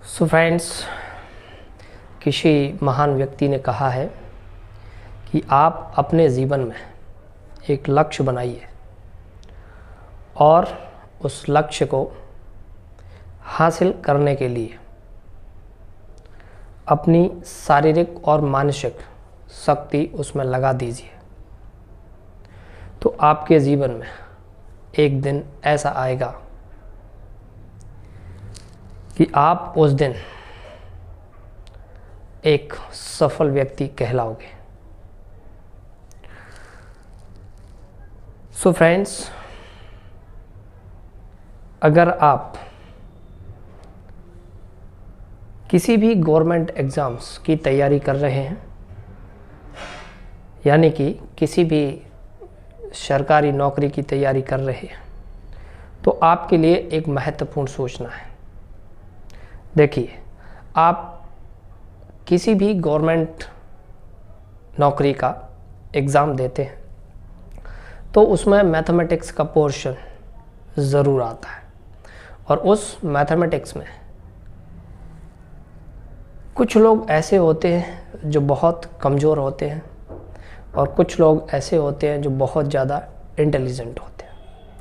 So friends, किसी महान व्यक्ति ने कहा है कि आप अपने जीवन में एक लक्ष्य बनाइए और उस लक्ष्य को हासिल करने के लिए अपनी शारीरिक और मानसिक शक्ति उसमें लगा दीजिए। तो आपके जीवन में एक दिन ऐसा आएगा कि आप उस दिन एक सफल व्यक्ति कहलाओगे। सो फ्रेंड्स, अगर आप किसी भी गवर्नमेंट एग्ज़ाम्स की तैयारी कर रहे हैं, यानी कि किसी भी सरकारी नौकरी की तैयारी कर रहे हैं, तो आपके लिए एक महत्वपूर्ण सूचना है। देखिए, आप किसी भी गवर्नमेंट नौकरी का एग्ज़ाम देते हैं तो उसमें मैथमेटिक्स का पोर्शन ज़रूर आता है, और उस मैथमेटिक्स में कुछ लोग ऐसे होते हैं जो बहुत कमज़ोर होते हैं और कुछ लोग ऐसे होते हैं जो बहुत ज़्यादा इंटेलिजेंट होते हैं,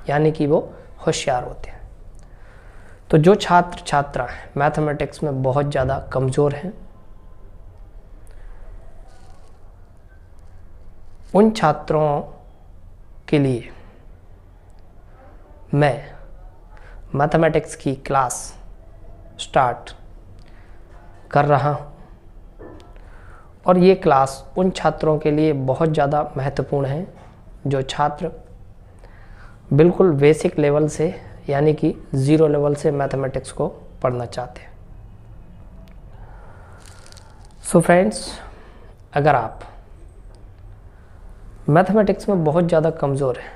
यानी कि वो होशियार होते हैं। तो जो छात्र छात्राएं मैथमेटिक्स में बहुत ज़्यादा कमज़ोर हैं, उन छात्रों के लिए मैं मैथमेटिक्स की क्लास स्टार्ट कर रहा हूँ, और ये क्लास उन छात्रों के लिए बहुत ज़्यादा महत्वपूर्ण है जो छात्र बिल्कुल बेसिक लेवल से, यानी कि ज़ीरो लेवल से मैथमेटिक्स को पढ़ना चाहते हैं। सो फ्रेंड्स, अगर आप मैथमेटिक्स में बहुत ज़्यादा कमज़ोर हैं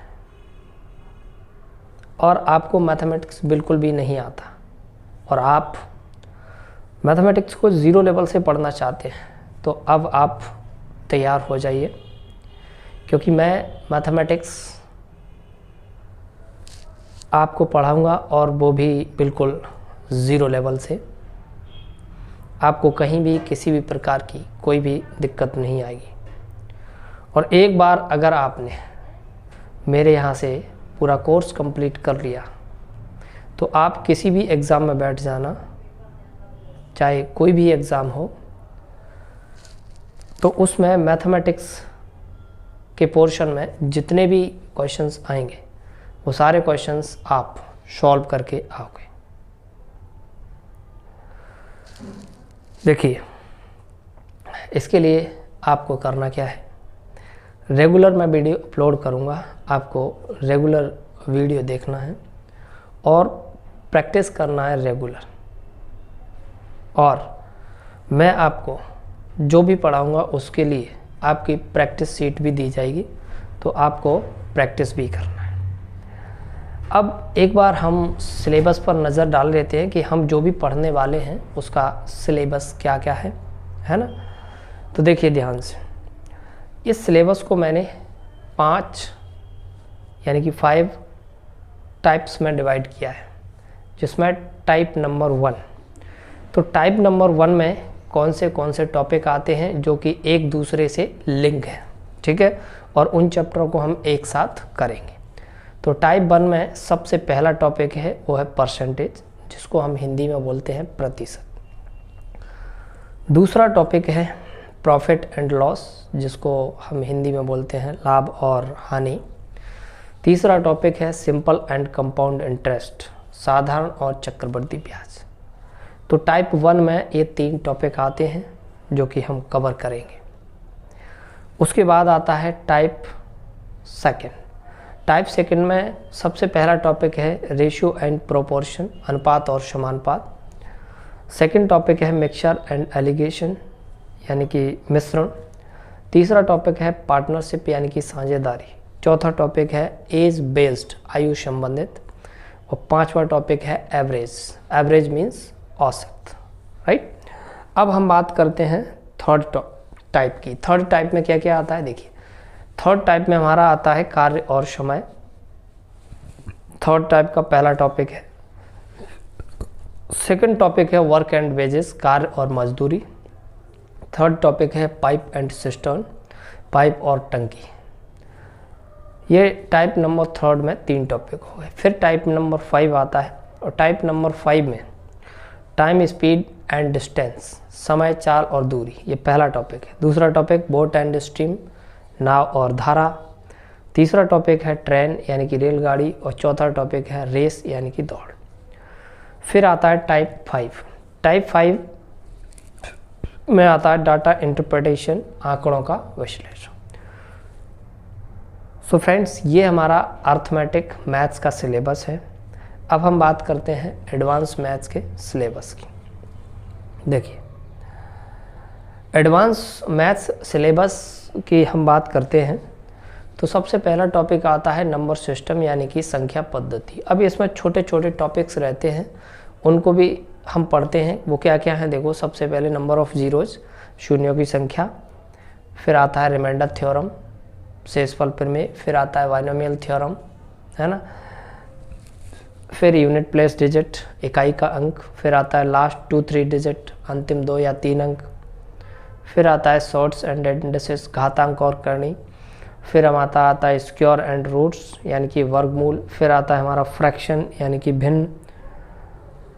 और आपको मैथमेटिक्स बिल्कुल भी नहीं आता और आप मैथमेटिक्स को ज़ीरो लेवल से पढ़ना चाहते हैं, तो अब आप तैयार हो जाइए, क्योंकि मैं मैथमेटिक्स आपको पढ़ाऊंगा, और वो भी बिल्कुल ज़ीरो लेवल से। आपको कहीं भी किसी भी प्रकार की कोई भी दिक्कत नहीं आएगी। और एक बार अगर आपने मेरे यहाँ से पूरा कोर्स कंप्लीट कर लिया, तो आप किसी भी एग्ज़ाम में बैठ जाना, चाहे कोई भी एग्ज़ाम हो, तो उसमें मैथमेटिक्स के पोर्शन में जितने भी क्वेश्चंस आएंगे वो सारे क्वेश्चंस आप सॉल्व करके आओगे। देखिए, इसके लिए आपको करना क्या है, रेगुलर मैं वीडियो अपलोड करूँगा, आपको रेगुलर वीडियो देखना है और प्रैक्टिस करना है रेगुलर। और मैं आपको जो भी पढ़ाऊँगा उसके लिए आपकी प्रैक्टिस शीट भी दी जाएगी, तो आपको प्रैक्टिस भी करना है। अब एक बार हम सिलेबस पर नज़र डाल लेते हैं कि हम जो भी पढ़ने वाले हैं उसका सिलेबस क्या क्या है ना। तो देखिए ध्यान से, इस सिलेबस को मैंने 5 यानी कि 5 टाइप्स में डिवाइड किया है, जिसमें टाइप नंबर 1। तो टाइप नंबर 1 में कौन से टॉपिक आते हैं जो कि एक दूसरे से लिंक है, ठीक है, और उन चैप्टरों को हम एक साथ करेंगे। तो टाइप 1 में सबसे पहला टॉपिक है वो है परसेंटेज, जिसको हम हिंदी में बोलते हैं प्रतिशत। दूसरा टॉपिक है प्रॉफिट एंड लॉस, जिसको हम हिंदी में बोलते हैं लाभ और हानि। तीसरा टॉपिक है सिंपल एंड कंपाउंड इंटरेस्ट, साधारण और चक्रवृद्धि ब्याज। तो टाइप 1 में ये 3 टॉपिक आते हैं जो कि हम कवर करेंगे। उसके बाद आता है टाइप 2। टाइप 2 में सबसे पहला टॉपिक है रेशियो एंड प्रोपोर्शन, अनुपात और समानुपात। सेकंड टॉपिक है मिक्सचर एंड एलिगेशन, यानी कि मिश्रण। तीसरा टॉपिक है पार्टनरशिप, यानी कि साझेदारी। चौथा टॉपिक है एज बेस्ड, आयु संबंधित। और 5वां टॉपिक है एवरेज। एवरेज मीन्स औसत, राइट। अब हम बात करते हैं थर्ड टाइप की। थर्ड टाइप में क्या क्या आता है, देखिए। थर्ड टाइप में हमारा आता है कार्य और समय। थर्ड टाइप का पहला टॉपिक है सेकंड टॉपिक है वर्क एंड वेजेस, कार्य और मजदूरी। थर्ड टॉपिक है पाइप एंड सिस्टर्न, पाइप और टंकी। ये टाइप नंबर थर्ड में 3 टॉपिक हो गए। फिर टाइप नंबर 5 आता है, और टाइप नंबर 5 में टाइम, स्पीड एंड डिस्टेंस, समय, चाल और दूरी, ये पहला टॉपिक है। दूसरा टॉपिक बोट एंड स्ट्रीम, नाव और धारा। तीसरा टॉपिक है ट्रेन यानी कि रेलगाड़ी, और चौथा टॉपिक है रेस यानी कि दौड़। फिर आता है टाइप 5। टाइप 5 में आता है डाटा इंटरप्रिटेशन, आंकड़ों का विश्लेषण। सो फ्रेंड्स, ये हमारा अर्थमेटिक मैथ्स का सिलेबस है। अब हम बात करते हैं एडवांस मैथ्स के सिलेबस की। देखिए, एडवांस मैथ्स सिलेबस की हम बात करते हैं तो सबसे पहला टॉपिक आता है नंबर सिस्टम यानी कि संख्या पद्धति। अब इसमें छोटे छोटे टॉपिक्स रहते हैं, उनको भी हम पढ़ते हैं। वो क्या क्या हैं देखो, सबसे पहले नंबर ऑफ जीरोज, शून्यों की संख्या। फिर आता है रिमाइंडर थ्योरम, शेषफल प्रमेय। फिर आता है बाइनोमियल थ्योरम, है ना। फिर यूनिट प्लेस डिजिट, इकाई का अंक। फिर आता है लास्ट 2-3 डिजिट, अंतिम 2 या 3 अंक। फिर आता है शॉर्ट्स एंड इंडिसेस, घातांक और करणी। फिर हम आता है स्क्वायर एंड रूट्स यानी कि वर्गमूल। फिर आता है हमारा फ्रैक्शन यानी कि भिन्न।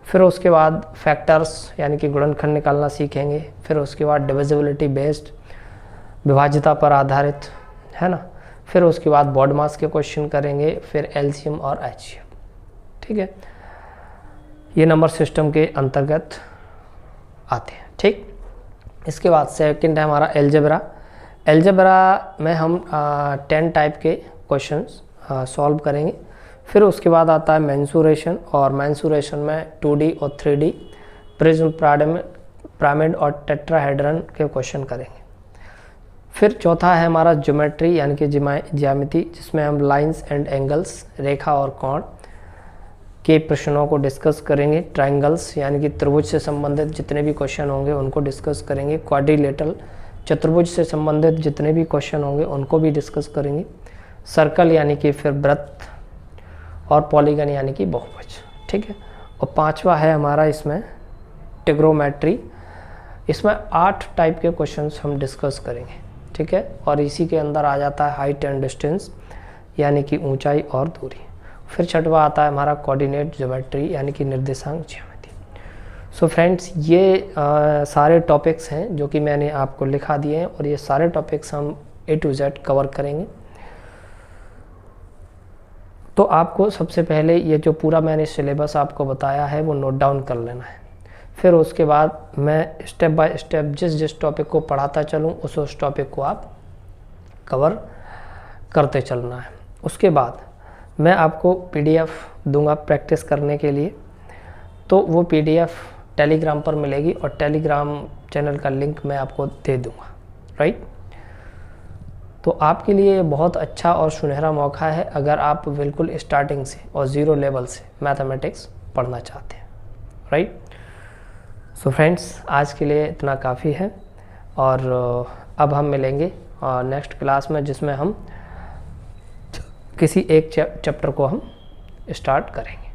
फिर उसके बाद फैक्टर्स यानी कि गुणनखंड निकालना सीखेंगे। फिर उसके बाद डिविजिबिलिटी बेस्ड, विभाज्यता पर आधारित, है ना। फिर उसके बाद बॉड मास के क्वेश्चन करेंगे। फिर एलसीएम और एचसीएफ, ठीक है। ये नंबर सिस्टम के अंतर्गत आते हैं, ठीक। इसके बाद सेकंड है हमारा एलजेब्रा। एलजेब्रा में हम 10 टाइप के क्वेश्चंस सॉल्व करेंगे। फिर उसके बाद आता है मेंसुरेशन, और मेंसुरेशन में 2D और 3D, प्रिज्म, पिरामिड और टेट्राहेड्रन के क्वेश्चन करेंगे। फिर चौथा है हमारा ज्योमेट्री यानी कि ज्यामिति, जिसमें हम लाइंस एंड एंगल्स, रेखा और कोण के प्रश्नों को डिस्कस करेंगे। ट्रायंगल्स यानी कि त्रिभुज से संबंधित जितने भी क्वेश्चन होंगे उनको डिस्कस करेंगे। क्वाड्रिलेटरल, चतुर्भुज से संबंधित जितने भी क्वेश्चन होंगे उनको भी डिस्कस करेंगे। सर्कल यानी कि फिर वृत्त, और पॉलीगन यानी कि बहुभुज, ठीक है। और पांचवा है हमारा इसमें ट्रिग्नोमेट्री। इसमें 8 टाइप के क्वेश्चंस हम डिस्कस करेंगे, ठीक है। और इसी के अंदर आ जाता है हाइट एंड डिस्टेंस यानी कि ऊंचाई और दूरी। फिर छठवा आता है हमारा कोऑर्डिनेट ज्योमेट्री यानी कि निर्देशांक ज्यामिति। सो फ्रेंड्स, ये सारे टॉपिक्स हैं जो कि मैंने आपको लिखा दिए हैं, और ये सारे टॉपिक्स हम A to Z कवर करेंगे। तो आपको सबसे पहले ये जो पूरा मैंने सिलेबस आपको बताया है वो नोट डाउन कर लेना है। फिर उसके बाद मैं स्टेप बाय स्टेप जिस टॉपिक को पढ़ाता चलूँ उस टॉपिक को आप कवर करते चलना है। उसके बाद मैं आपको PDF दूंगा प्रैक्टिस करने के लिए, तो वो PDF टेलीग्राम पर मिलेगी, और टेलीग्राम चैनल का लिंक मैं आपको दे दूंगा, राइट। तो आपके लिए बहुत अच्छा और सुनहरा मौका है अगर आप बिल्कुल स्टार्टिंग से और 0 लेवल से मैथमेटिक्स पढ़ना चाहते हैं, राइट। सो फ्रेंड्स, आज के लिए इतना काफ़ी है, और अब हम मिलेंगे नेक्स्ट क्लास में, जिसमें हम किसी एक चैप्टर को हम स्टार्ट करेंगे।